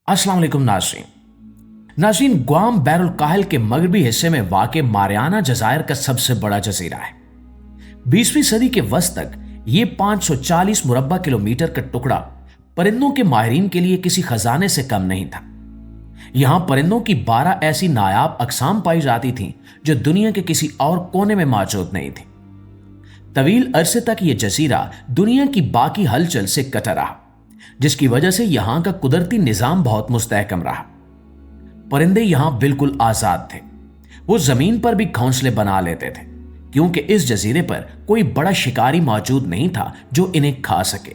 अस्सलाम वालेकुम नाज़रीन, ग्वाम बैरुल काहिल के मगरबी हिस्से में वाक़ मारियाना जज़ायर का सबसे बड़ा जजीरा है। 20वीं सदी के वस्त तक ये 540 मुरब्बा किलोमीटर का टुकड़ा परिंदों के माहिरीन के लिए किसी खजाने से कम नहीं था। यहां परिंदों की 12 ऐसी नायाब अक़साम पाई जाती थीं जो दुनिया के किसी और कोने में मौजूद नहीं थी। तवील अरसे तक यह जजीरा दुनिया की बाकी हलचल से कटा रहा, जिसकी वजह से यहां का कुदरती निजाम बहुत मुस्तहकम रहा। परिंदे यहां बिल्कुल आजाद थे। वो जमीन पर भी घोंसले बना लेते थे, क्योंकि इस जजीरे पर कोई बड़ा शिकारी मौजूद नहीं था जो इन्हें खा सके।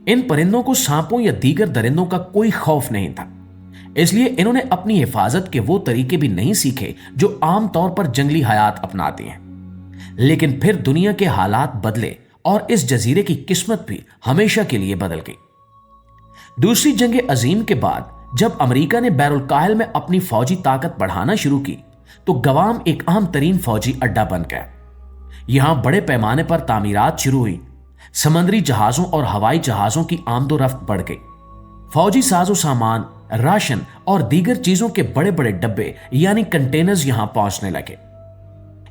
इन परिंदों को सांपों या दीगर दरिंदों का कोई खौफ नहीं था, इसलिए इन्होंने अपनी हिफाजत के वो तरीके भी नहीं सीखे जो आमतौर पर जंगली हयात अपनाती हैं। लेकिन फिर दुनिया के हालात बदले और इस जजीरे की किस्मत भी हमेशा के लिए बदल गई। दूसरी जंग अजीम के बाद जब अमेरिका ने बैरुल काहिल में अपनी फौजी ताकत बढ़ाना शुरू की, तो गवाम एक अहम तरीन फौजी अड्डा बन गया। यहां बड़े पैमाने पर तामीरात शुरू हुई। समंदरी जहाजों और हवाई जहाजों की आमदोरफ्त बढ़ गई। फौजी साजो सामान, राशन और दीगर चीजों के बड़े बड़े डब्बे यानी कंटेनर्स यहां पहुंचने लगे।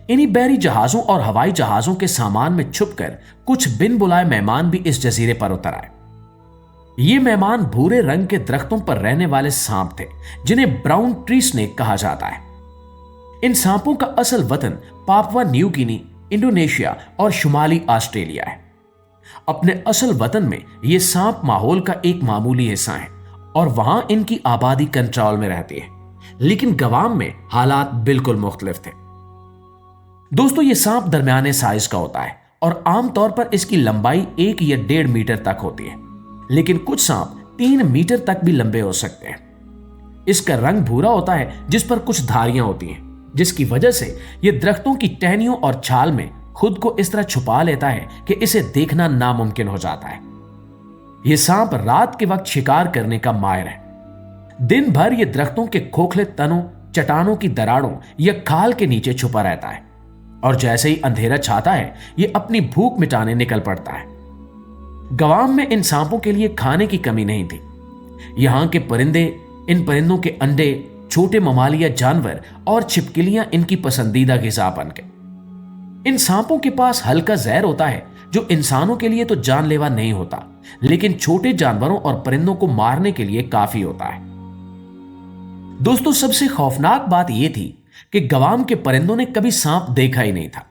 इन्हीं बहरी जहाजों और हवाई जहाजों के सामान में छुपकर कुछ बिन बुलाए मेहमान भी इस जजीरे पर उतर आए। ये मेहमान भूरे रंग के दरख्तों पर रहने वाले सांप थे, जिन्हें ब्राउन ट्री स्नेक कहा जाता है। इन सांपों का असल वतन पापुआ न्यू गिनी, इंडोनेशिया और शुमाली ऑस्ट्रेलिया है। अपने असल वतन में ये सांप माहौल का एक मामूली हिस्सा है और वहां इनकी आबादी कंट्रोल में रहती है, लेकिन गवाम में हालात बिल्कुल मुख्तलिफ थे। दोस्तों, ये सांप दरमियाने साइज का होता है और आमतौर पर इसकी लंबाई 1 या 1.5 मीटर तक होती है, लेकिन कुछ सांप 3 मीटर तक भी लंबे हो सकते हैं। इसका रंग भूरा होता है, जिस पर कुछ धारियां होती हैं, जिसकी वजह से यह दरख्तों की टहनियों और छाल में खुद को इस तरह छुपा लेता है कि इसे देखना नामुमकिन हो जाता है। यह सांप रात के वक्त शिकार करने का माहिर है। दिन भर यह दरख्तों के खोखले तनों, चट्टानों की दरारों या खाल के नीचे छुपा रहता है, और जैसे ही अंधेरा छाता है यह अपनी भूख मिटाने निकल पड़ता है। गवाम में इन सांपों के लिए खाने की कमी नहीं थी। यहां के परिंदे, इन परिंदों के अंडे, छोटे ममालिया जानवर और छिपकलियां इनकी पसंदीदा ग़िज़ा बन गए। इन सांपों के पास हल्का जहर होता है जो इंसानों के लिए तो जानलेवा नहीं होता, लेकिन छोटे जानवरों और परिंदों को मारने के लिए काफी होता है। दोस्तों, सबसे खौफनाक बात यह थी कि गवाम के परिंदों ने कभी सांप देखा ही नहीं था।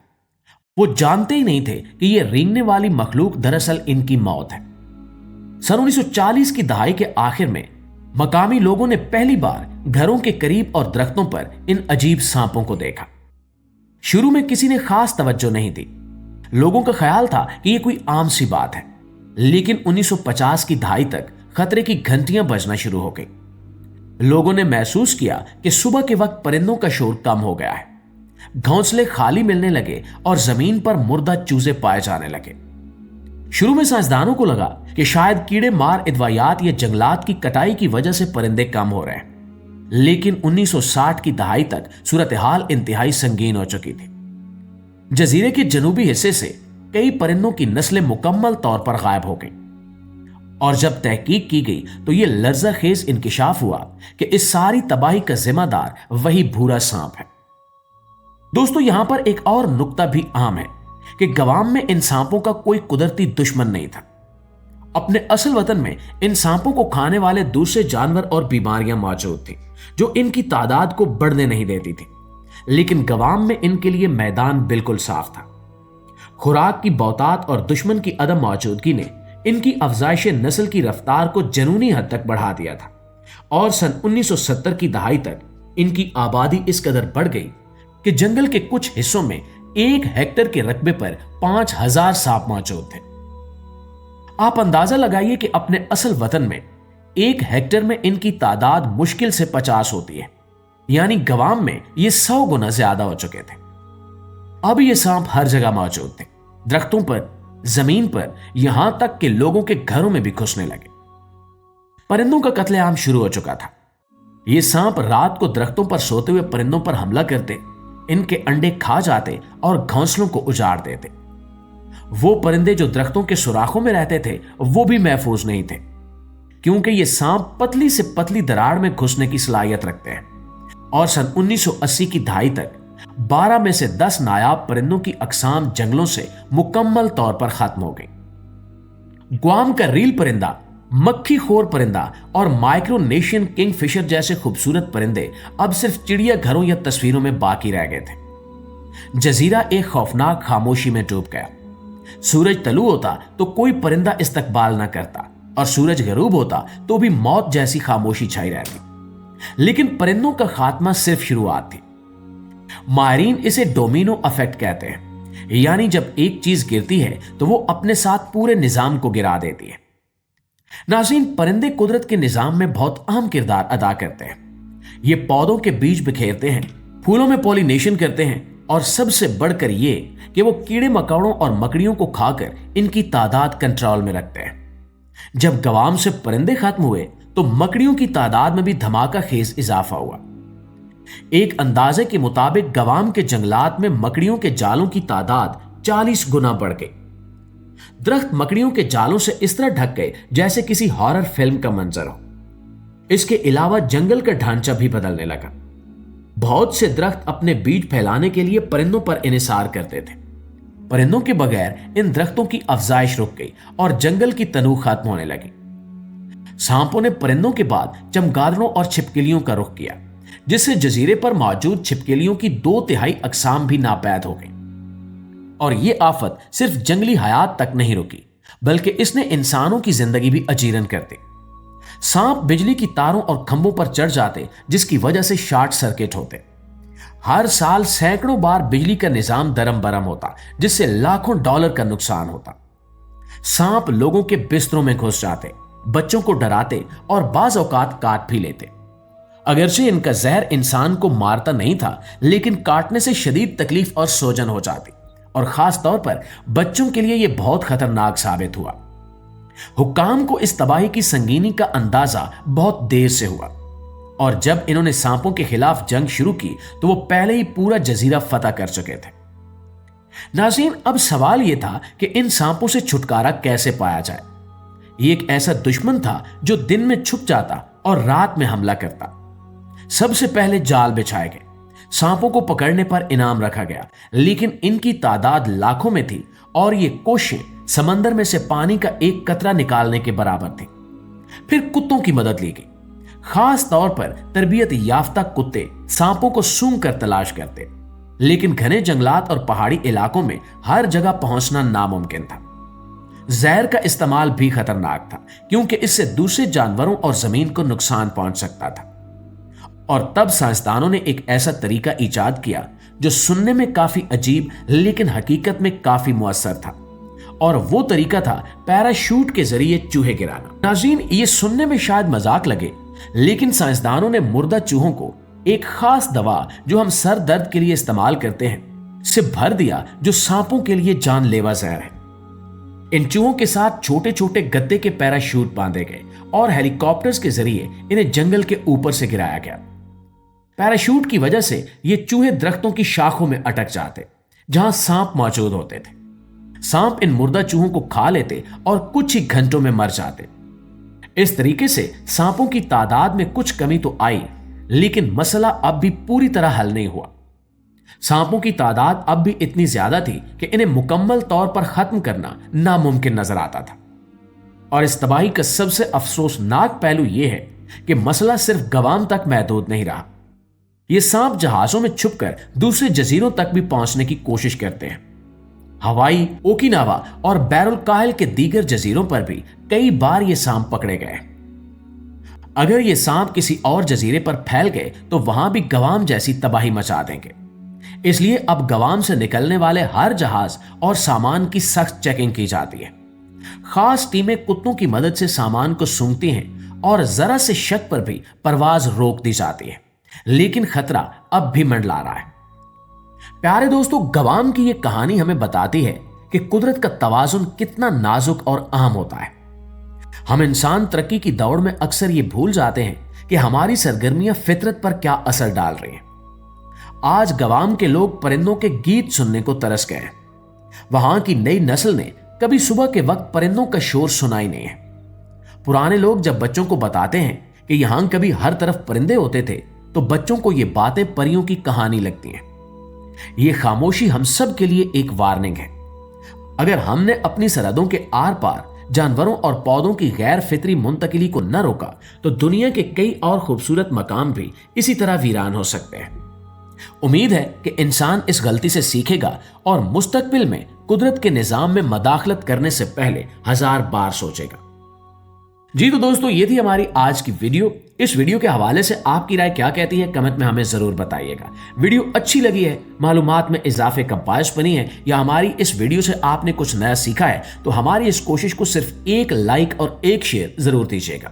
वो जानते ही नहीं थे कि यह रेंगने वाली मखलूक दरअसल इनकी मौत है। सन 1940 की दहाई के आखिर में मकामी लोगों ने पहली बार घरों के करीब और दरख्तों पर इन अजीब सांपों को देखा। शुरू में किसी ने खास तवज्जो नहीं दी। लोगों का ख्याल था कि यह कोई आम सी बात है, लेकिन 1950 की दहाई तक खतरे की घंटियां बजना शुरू हो गई। लोगों ने महसूस किया कि सुबह के वक्त परिंदों का शोर कम हो गया है। घोंसले खाली मिलने लगे और जमीन पर मुर्दा चूजे पाए जाने लगे। शुरू में साइंसदानों को लगा कि शायद कीड़े मार अद्वायात या जंगलात की कटाई की वजह से परिंदे कम हो रहे हैं, लेकिन 1960 की दहाई तक सूरत हाल इंतहाई संगीन हो चुकी थी। जजीरे के जनूबी हिस्से से कई परिंदों की नस्लें मुकम्मल तौर पर गायब हो गई, और जब तहकीक की गई तो यह लर्ज़ाखेज इंकिशाफ हुआ कि इस सारी तबाही का जिम्मेदार वही भूरा सांप है। दोस्तों, यहां पर एक और नुक्ता भी अहम है कि गवाम में इन सांपों का कोई कुदरती दुश्मन नहीं था। अपने असल वतन में इन सांपों को खाने वाले दूसरे जानवर और बीमारियां मौजूद थी जो इनकी तादाद को बढ़ने नहीं देती थी, लेकिन गवाम में इनके लिए मैदान बिल्कुल साफ था। खुराक की बहुतात और दुश्मन की अदम मौजूदगी ने इनकी अफजाइश नस्ल की रफ्तार को जनूनी हद तक बढ़ा दिया था, और सन 1970 की दहाई तक इनकी आबादी इस कदर बढ़ गई कि जंगल के कुछ हिस्सों में 1 हेक्टेयर के रकबे पर 5000 सांप मौजूद थे। आप अंदाजा लगाइए कि अपने असल वतन में 1 हेक्टेयर में इनकी तादाद मुश्किल से 50 होती है, यानी गवाम में ये 100 गुना ज्यादा हो चुके थे। अब ये सांप हर जगह मौजूद थे, दरख्तों पर, जमीन पर, यहां तक कि लोगों के घरों में भी घुसने लगे। परिंदों का कत्लेआम शुरू हो चुका था। ये सांप रात को दरख्तों पर सोते हुए परिंदों पर हमला करते, इनके अंडे खा जाते और घोंसलों को उजाड़ देते। वो परिंदे जो दरख्तों के सुराखों में रहते थे वो भी महफूज नहीं थे। क्योंकि ये सांप पतली से पतली दरार में घुसने की सलाहियत रखते हैं। और सन 1980 की दहाई तक 12 में से 10 नायाब परिंदों की अकसाम जंगलों से मुकम्मल तौर पर खत्म हो गई। ग्वाम का रील परिंदा, मक्खी खोर परिंदा और माइक्रोनेशियन किंगफिशर जैसे खूबसूरत परिंदे अब सिर्फ चिड़िया घरों या तस्वीरों में बाकी रह गए थे। जजीरा एक खौफनाक खामोशी में डूब गया। सूरज तलू होता तो कोई परिंदा इस्तकबाल न करता, और सूरज गरूब होता तो भी मौत जैसी खामोशी छाई रहती। लेकिन परिंदों का खात्मा सिर्फ शुरुआत थी। माहिरीन इसे डोमिनो इफेक्ट कहते हैं, यानी जब एक चीज गिरती है तो वो अपने साथ पूरे निजाम को गिरा देती है। नाज़रीन, परिंदे कुदरत के निजाम में बहुत अहम किरदार अदा करते हैं। ये पौधों के बीज बिखेरते हैं, फूलों में पॉलिनेशन करते हैं, और सबसे बढ़कर ये कि वो कीड़े मकोड़ों और मकड़ियों को खाकर इनकी तादाद कंट्रोल में रखते हैं। जब गवाम से परिंदे खत्म हुए तो मकड़ियों की तादाद में भी धमाका खेज इजाफा हुआ। एक अंदाजे के मुताबिक गवाम के जंगलात में मकड़ियों के जालों की तादाद 40 गुना बढ़ गई। दरख्त मकड़ियों के जालों से इस तरह ढक गए जैसे किसी हॉरर फिल्म का मंजर हो। इसके अलावा जंगल का ढांचा भी बदलने लगा। बहुत से दरख्त अपने बीज फैलाने के लिए परिंदों पर इन्हिसार करते थे। परिंदों के बगैर इन दरख्तों की अफजाइश रुक गई और जंगल की तनूह खत्म होने लगी। सांपों ने परिंदों के बाद चमगादड़ों और छिपकलियों का रुख किया, जिससे जजीरे पर मौजूद छिपकलियों की 2/3 अकसाम भी नापैद हो गई। और यह आफत सिर्फ जंगली हयात तक नहीं रुकी, बल्कि इसने इंसानों की जिंदगी भी अजीरन कर दी। सांप बिजली की तारों और खंभों पर चढ़ जाते, जिसकी वजह से शॉर्ट सर्किट होते। हर साल सैकड़ों बार बिजली का निजाम दरम बरम होता, जिससे लाखों डॉलर का नुकसान होता। सांप लोगों के बिस्तरों में घुस जाते, बच्चों को डराते और बाज औकात काट भी लेते। अगरचे इनका जहर इंसान को मारता नहीं था, लेकिन काटने से शदीद तकलीफ और सोजन हो जाती, और खास तौर पर बच्चों के लिए यह बहुत खतरनाक साबित हुआ। हुक्काम को इस तबाही की संगीनी का अंदाजा बहुत देर से हुआ, और जब इन्होंने सांपों के खिलाफ जंग शुरू की तो वो पहले ही पूरा जजीरा फतह कर चुके थे। नाज़रीन, अब सवाल यह था कि इन सांपों से छुटकारा कैसे पाया जाए। ये एक ऐसा दुश्मन था जो दिन में छुप जाता और रात में हमला करता। सबसे पहले जाल बिछाए गए। सांपों को पकड़ने पर इनाम रखा गया, लेकिन इनकी तादाद लाखों में थी और ये कोशिशें समंदर में से पानी का एक कतरा निकालने के बराबर थी। फिर कुत्तों की मदद ली गई। खास तौर पर तरबियत याफ्ता कुत्ते सांपों को सूंघ कर तलाश करते, लेकिन घने जंगलात और पहाड़ी इलाकों में हर जगह पहुंचना नामुमकिन था। जहर का इस्तेमाल भी खतरनाक था, क्योंकि इससे दूसरे जानवरों और जमीन को नुकसान पहुंच सकता था। और तब साइंसदानों ने एक ऐसा तरीका इजाद किया जो सुनने में काफी अजीब लेकिन हकीकत में काफी मुअस्सर था, और वो तरीका था पैराशूट के जरिए चूहे गिराना। नाज़रीन, ये सुनने में शायद मजाक लगे, लेकिन साइंसदानों ने मुर्दा चूहों को एक खास दवा जो हम सर दर्द के लिए इस्तेमाल करते हैं से भर दिया, जो सांपों के लिए जानलेवा जहर है। इन चूहों के साथ छोटे छोटे गद्दे के पैराशूट बांधे गए और हेलीकॉप्टर्स के जरिए इन्हें जंगल के ऊपर से गिराया गया। पैराशूट की वजह से ये चूहे दरख्तों की शाखों में अटक जाते, जहां सांप मौजूद होते थे। सांप इन मुर्दा चूहों को खा लेते और कुछ ही घंटों में मर जाते। इस तरीके से सांपों की तादाद में कुछ कमी तो आई, लेकिन मसला अब भी पूरी तरह हल नहीं हुआ। सांपों की तादाद अब भी इतनी ज्यादा थी कि इन्हें मुकम्मल तौर पर खत्म करना नामुमकिन नजर आता था। और इस तबाही का सबसे अफसोसनाक पहलू यह है कि मसला सिर्फ गवाम तक महदूद नहीं रहा। ये सांप जहाजों में छुपकर दूसरे जजीरों तक भी पहुंचने की कोशिश करते हैं। हवाई, ओकिनावा और बैरुल काहिल के दीगर जजीरों पर भी कई बार ये सांप पकड़े गए। अगर ये सांप किसी और जजीरे पर फैल गए तो वहां भी गवाम जैसी तबाही मचा देंगे। इसलिए अब गवाम से निकलने वाले हर जहाज और सामान की सख्त चेकिंग की जाती है। खास टीमें कुत्तों की मदद से सामान को सूंघती हैं और जरा से शक पर भी परवाज रोक दी जाती है, लेकिन खतरा अब भी मंडला रहा है। प्यारे दोस्तों, गवाम की यह कहानी हमें बताती है कि कुदरत का तवाजुन कितना नाजुक और अहम होता है। हम इंसान तरक्की की दौड़ में अक्सर ये भूल जाते हैं कि हमारी सरगर्मियां फितरत पर क्या असर डाल रही हैं। आज गवाम के लोग परिंदों के गीत सुनने को तरस गए हैं। वहां की नई नस्ल ने कभी सुबह के वक्त परिंदों का शोर सुना ही नहीं है। पुराने लोग जब बच्चों को बताते हैं कि यहां कभी हर तरफ परिंदे होते थे, तो बच्चों को ये बातें परियों की कहानी लगती हैं। ये खामोशी हम सब के लिए एक वार्निंग है। अगर हमने अपनी सरहदों के आर पार जानवरों और पौधों की गैर फितरी मुंतकिली को न रोका, तो दुनिया के कई और खूबसूरत मकाम भी इसी तरह वीरान हो सकते हैं। उम्मीद है कि इंसान इस गलती से सीखेगा और मुस्तकबिल में कुदरत के निजाम में मदाखलत करने से पहले 1000 बार सोचेगा। जी तो दोस्तों, ये थी हमारी आज की वीडियो। इस वीडियो के हवाले से आपकी राय क्या कहती है, कमेंट में हमें जरूर बताइएगा। वीडियो अच्छी लगी है, मालूमात में इजाफे का बायस बनी है, या हमारी इस वीडियो से आपने कुछ नया सीखा है, तो हमारी इस कोशिश को सिर्फ एक लाइक और एक शेयर जरूर दीजिएगा।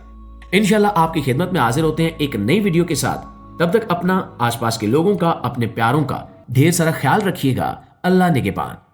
इंशाल्लाह आपकी खिदमत में हाजिर होते हैं एक नई वीडियो के साथ। तब तक अपना, आसपास के लोगों का, अपने प्यारों का ढेर सारा ख्याल रखिएगा। अल्लाह निगहबान।